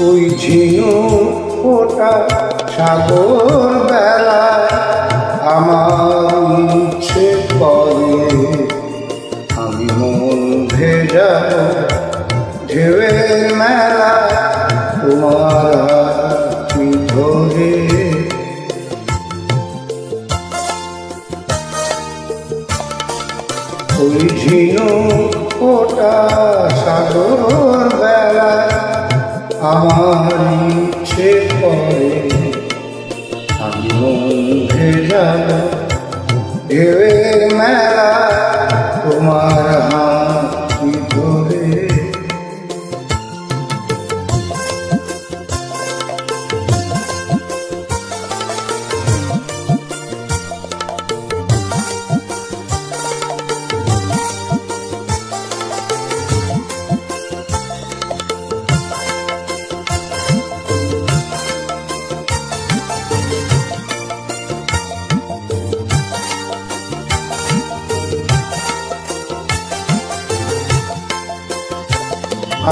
ওই ঝিনুক ফোটা সাগর বেলায় আমার ইচ্ছে করে আমি মন ভেজাবো ঢেউয়ের মেলায় তোমার হাতটি ধরে। ওই ঝিনুক ফোটা সাগর বেলায় আমার ইচ্ছে করে আমি মন ভেজাবো ঢেউয়ের মেলায় তোমার হাতটি ধরে।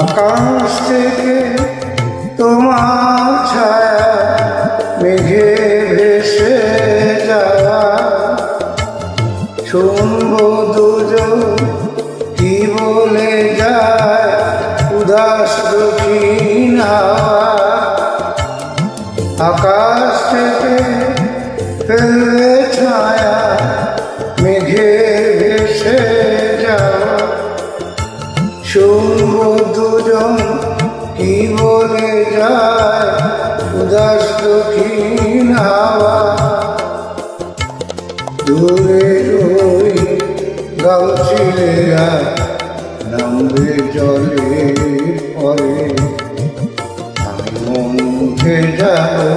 আকাশ থেকে তোমার ছায়া মেঘে ভেসে যাওয়া শুনবো দুজন কি বলে যায় উদাস দক্ষিণ হাওয়া। আকাশ থেকে ফেলবে ছায়া মেঘে ভেসে যাওয়া শুনবো দুজন কি বলে যায় উদাস দক্ষিণ হাওয়া। দূরে ওই গাছছিলেরা নামবে জলে পরে আমি মন ভেজাবো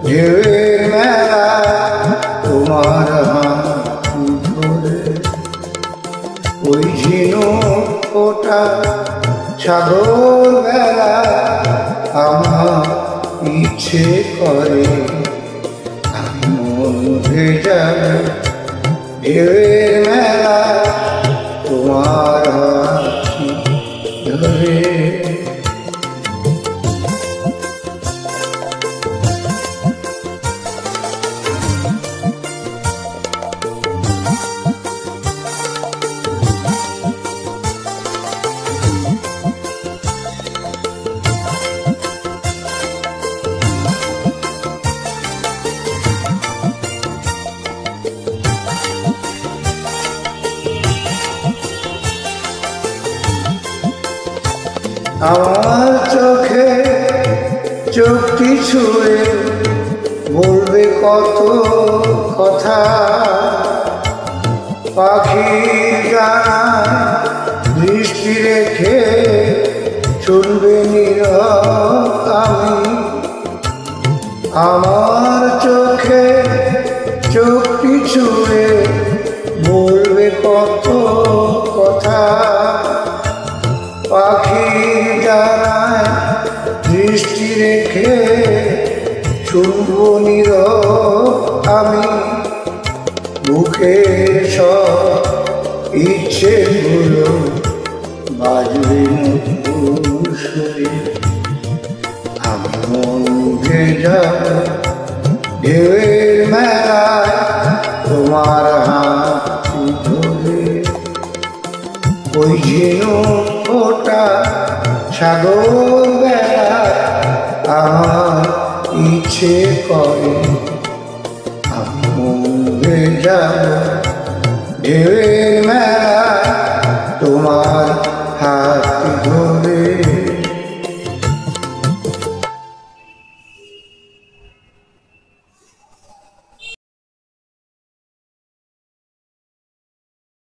ঢেউয়ের মেলায় তোমার হাত ধরে। ওই ঝিনুক ফোটা সাগর বেলায় আমার ইচ্ছে করে আমি মন ভেজাবো ঢেউয়ের মেলায় তোমার হাতটি ধরে। আমার চোখে চোখটি ছুঁয়ে বলবে কত কথা পাখির গানা দৃষ্টি রেখে শুনবে নীরব আমি। আমার চোখে চোখটি ছুঁয়ে বলবে কত কথা পাখির ডানায় দৃষ্টি রেখে শুনবো নীরব আমি। বুকের সব ইচ্ছেগুলো বাজবে নতুন সুরে আমি মন ভেজাবো ঢেউয়ের মেলায় তোমার হাতটি ধরে। ওই ঝিনুক ফোটা সাগর বেলায় আমার ইচ্ছে করে আমি মন ভেজাবো ঢেউয়ের